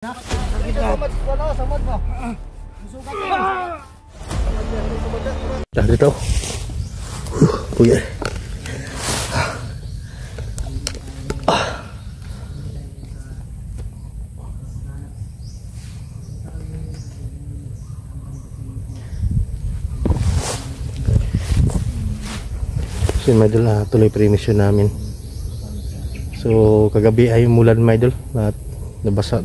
Dah dito. Kuya. So my idol, tuloy premisyon namin. So kagabi ay umulan my idol at nabasa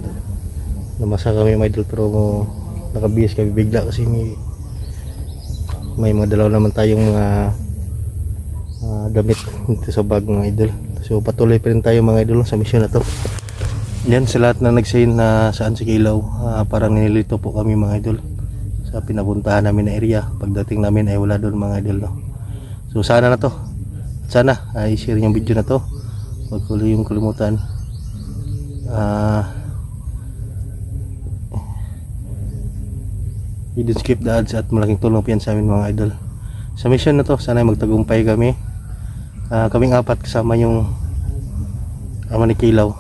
kami my idol, pero nakabihis kami bigla kasi may mga dalaw naman tayong mga damit dito sa bag mga idol. So patuloy pa rin tayo mga idol sa misyon na to. Yan sa lahat na nagsayin na saan si Kilaw, parang nililito po kami mga idol sa pinapuntahan namin na area. Pagdating namin ay wala doon mga idol, no? So sana na to, sana ay share yung video na to, huwag ko yung kalimutan. You don't skip the ads at malaking tulong po yan sa amin mga idol. Sa mission na to, sana ay magtagumpay kami. Kaming apat kasama yung ama ni Kilaw.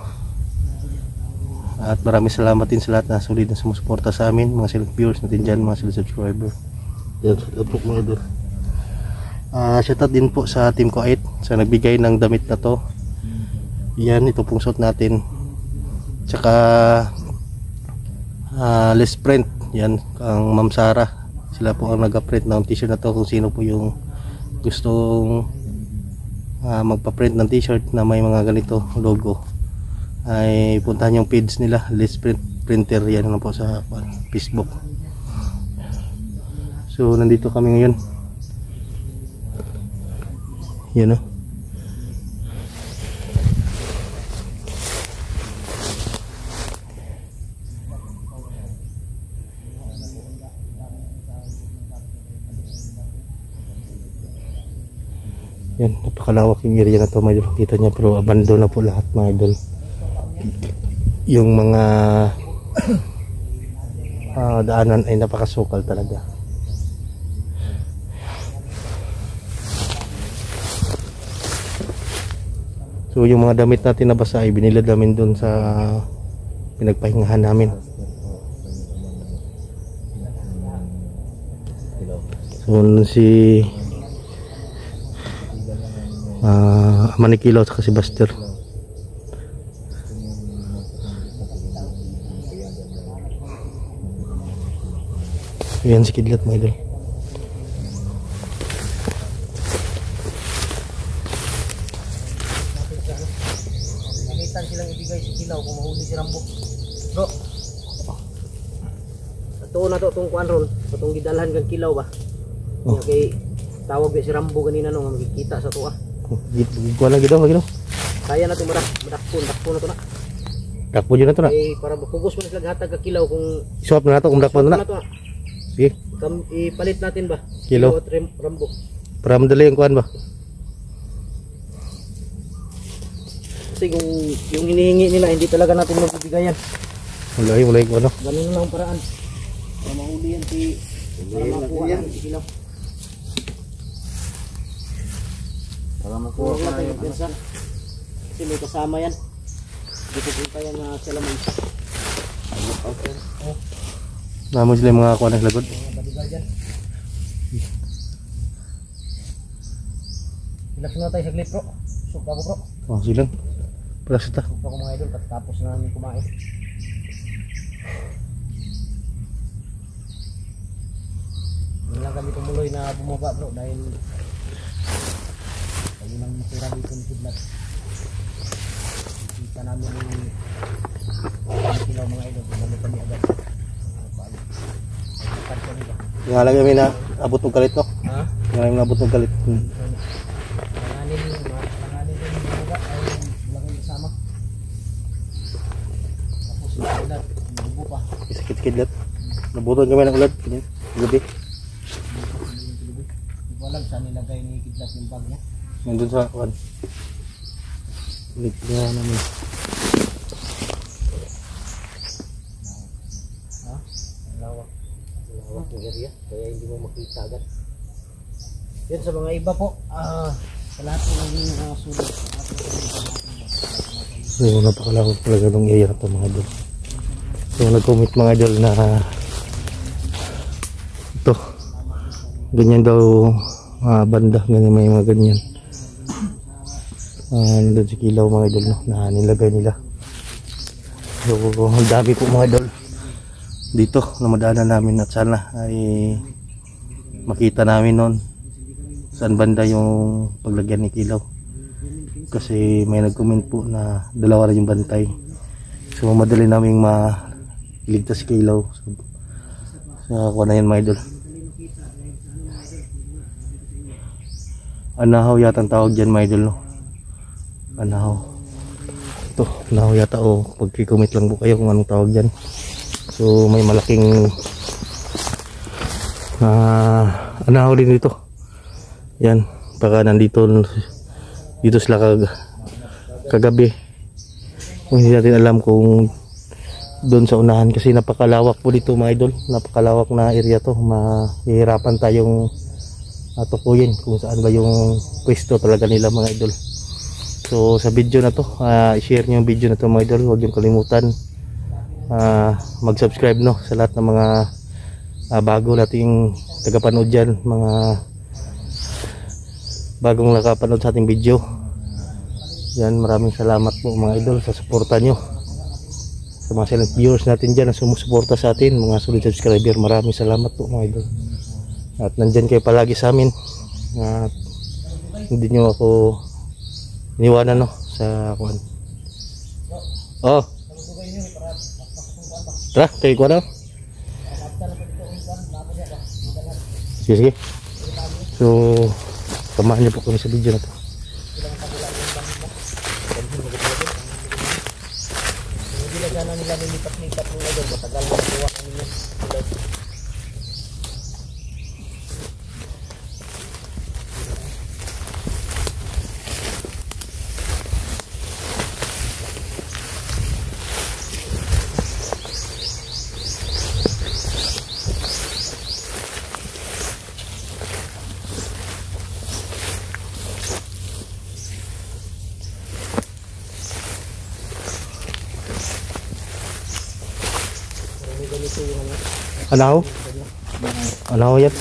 At maraming salamat din sa lahat na sulit na sumusuporta sa amin, mga silent viewers natin dyan, mga silent subscriber. Yan, shoutout po mga idol. Shoutout din po sa team ko 8 sa nagbigay ng damit na to. Yan, ito pong suot natin. Tsaka less print. Yan, ang Ma'am Sara, sila po ang nag-print ng t-shirt na to. Kung sino po yung gustong magpa-print ng t-shirt na may mga ganito logo, ay puntahan yung page nila, Let's Print Printer. Yan na po sa Facebook. So nandito kami ngayon. Yan, no? Yan, napakalawak yung area na to mga idol. Kita nyo, pero abandon na po lahat mga idol. Yung mga daanan ay napakasukal talaga. So yung mga damit natin na basa ay binilad namin doon sa pinagpahingahan namin. So si ama ni Kilaw at si Buster. Yan si Kidlat mga idol. Namitan silang ibigay si Kilaw kung mahuli si Rambo. Bro, ito na to itong kuan ron, itong gidalhan kang Kilaw ba? Okay, tawag ba si Rambo kanina no, makikita sa tuwa. Kuha lang gito, Kaya na ito madakpon na ito na. Dakpon yun na ito na. Eh, para mapugos mo na sila hatag ka Kilaw kung swap na ito kung dakpon na. Sige. Ipalit natin ba? Kilaw at Rambo. Para madali yung kuhan ba? Kasi kung yung hinihingi nila, hindi talaga natin mabibigayan. Wala yung ano. Ganun lang ang paraan. Para mahuli yan para makuha yan si Kilaw. Para makuha natin yung pinsan. Kasi may kasama yan. Dito punta yan na sila may isa. Naman sila yung mga kuha ng lagod. Relax na tayo saglit bro. Suka ko bro. Oh, silang. Relax ito. Suka ko mga idol tapos na namin kumain. Hindi lang kami tumuloy na bumaba bro dahil kayo nang matira dito ni Kidlat. Kita namin yung Kilaw mga idol. Bumalik kami agad. Yung alam kami na abot ng galit, no? Ha? Yung alam na abot ng galit. Langanin din yung buga ay laking kasama. Tapos yung Kidlat, nabubo pa. Sakit Kidlat. Nabutan kami ng ulat. Gabi. Hindi ko alam saan nilagay ni Kidlat yung bag niya. Nandun sa kuhan. Ulit niya namin. Ha? Lawak yung area, kaya hindi mo makita agad. Yan sa mga iba po, sa lahat ng naging sulit. So napakalawak talaga ng area na ito mga idol. So nag-comment mga idol na ito ganyan daw banda, ganyan, may mga ganyan nandun si Kilaw mga idol, no, na nilagay nila. So ang dami po mga idol dito na madaanan namin at sana ay makita namin noon saan banda yung paglagyan ni Kilaw, kasi may nag-comment po na dalawa rin yung bantay. So madali naming maligtas si Kilaw sa kuha na yan mga idol. Anahaw yata ang tawag dyan mga idol, no? Anahaw. Ito, anahaw yata, o pag-comment lang po kayo kung anong tawag dyan. So may malaking anahaw din dito. Yan, baka nandito sila kagabi. Kung hindi natin alam kung doon sa unahan, kasi napakalawak po dito mga idol, napakalawak na area to. Mahihirapan tayong tukuyin kung saan ba yung pwesto talaga nila mga idol. So sa video na to, i-share nyo yung video na to mga idol. Huwag yung kalimutan mag-subscribe, no, sa lahat ng mga bago nating tagapanood dyan, mga bagong nakapanood sa ating video. Yan, maraming salamat po mga idol sa suporta nyo, sa mga silent viewers natin dyan na sumusuporta sa atin, mga solid subscriber. Maraming salamat po mga idol, at nandyan kayo palagi sa amin, at hindi nyo ako iniwanan, no, sa kuhan. Oh, tara, kayo kuha na. Sige, sige. So samahan niyo po kami sa video na to. Hindi na nila nilipat-lipat mga idol, matagal na kuha kami yan. Anahaw? Anahaw yan?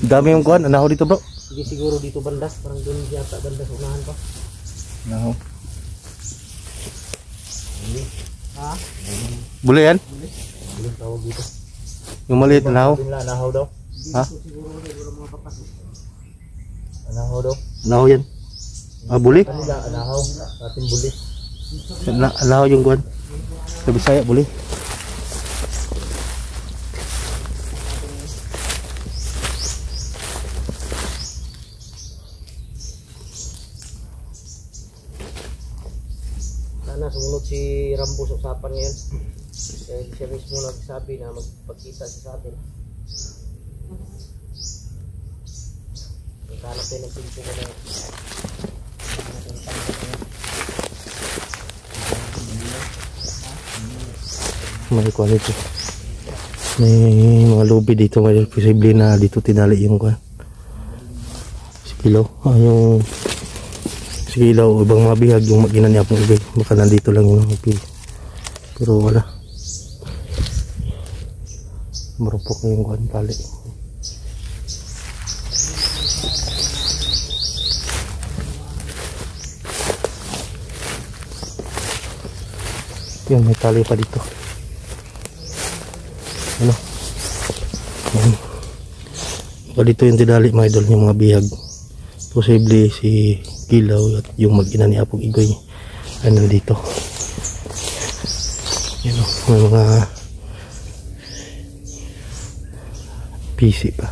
Dami yung kuhan, anahaw dito bro. Hindi siguro dito banda, parang doon yata banda sa unahan pa. Anahaw. Ha? Buli yan? Buli tawag dito. Yung maliit anahaw? Anahaw daw. Ha? Anahaw daw. Anahaw yan? Buli? Kanila anahaw, ating buli. Anahaw yung kuhan. Sa Bisaya, buli. Sana sumunod si Rambo sa usapan ngayon. Kaya siya mismo nagsabi na magpagkita siya sa atin. Naghanap tayo ng pinto mo na. May kuhan dito. May mga lobby dito. May posible na dito tinali yung kuhan. Si Kilaw. Yung si Kilaw o ibang mga bihag yung mag-ina niya pong ibig. Baka nandito lang yung mga. Pero wala. Marupok na yung kuhan pali. Yan, may tali pa dito. Ano? Yan. Baka dito yung tinali mga idol, yung mga bihag. Posible si Kilaw at yung mag-ina ni Apong Igoy ano dito. Yan o, may mga PC pa.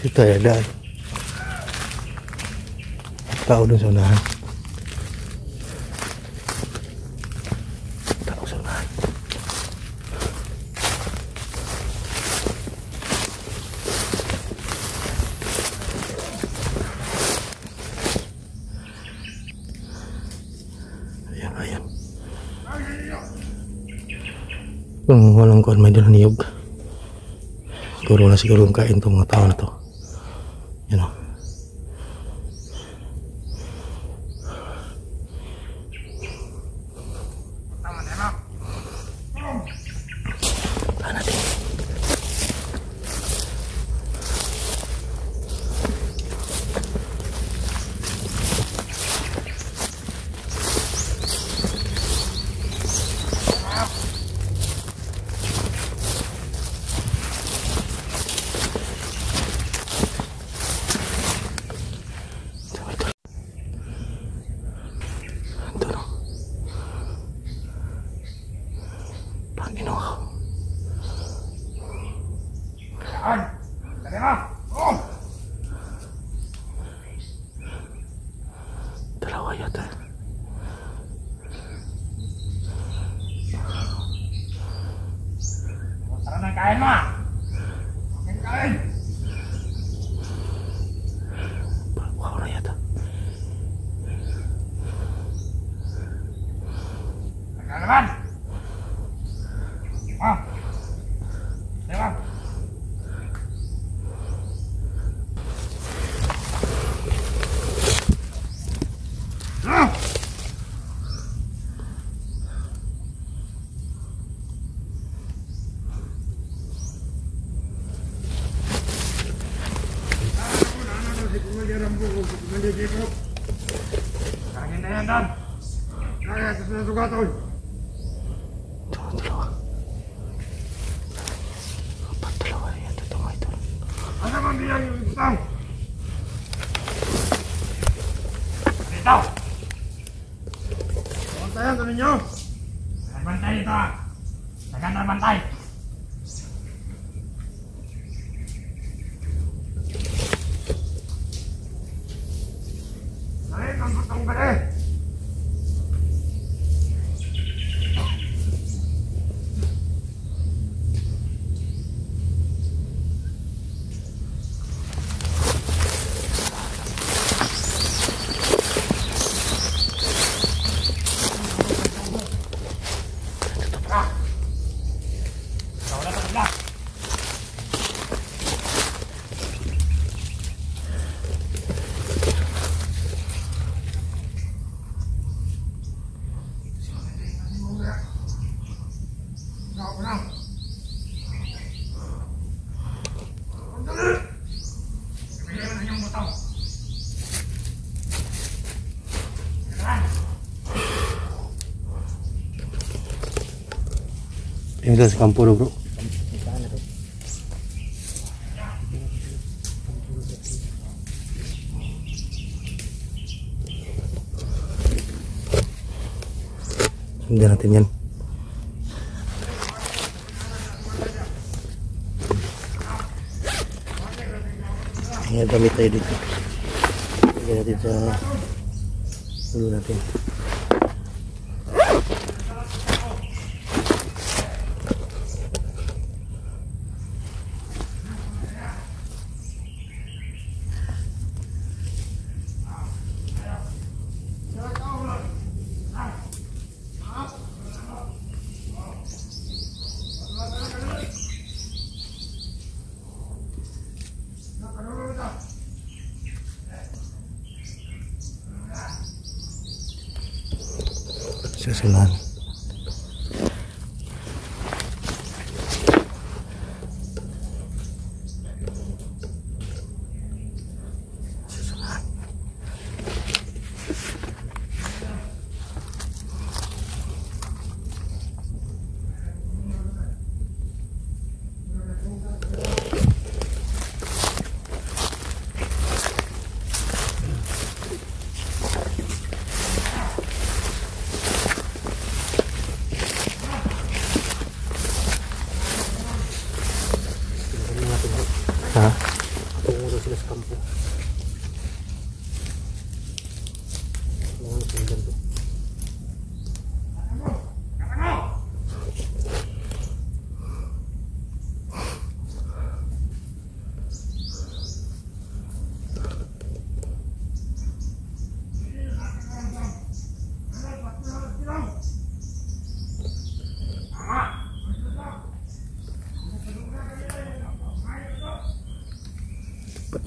Dito ya daan. Tao dun sa unahan. Tao sa unahan. Ayan, ayan. Kung walang kuwan may dalang niyog. Siguro na siguro kain itong mga tao na to. Yan o. Tahan natin. Dalawa yata. Tara na, kain mo! Kain! Wow na yata. Tara naman! Ah! Diba? Ah! Kain na yan, Dan! Kaya, tapos na sugatol! Dalawa. Apat, dalawa yata ito mga ito. Ano bang biyang yung utang? Dito! Bantayan kami nyo! Nagbantay dito ah! Tagan na bantay! Dali, ang butong bali! Ini dah sekampur bro. Sundan natin yan. Ini damit tayo dito. Lagyan natin sa ulo natin. Susulan.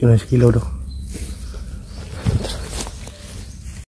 Yun na si Kilaw daw.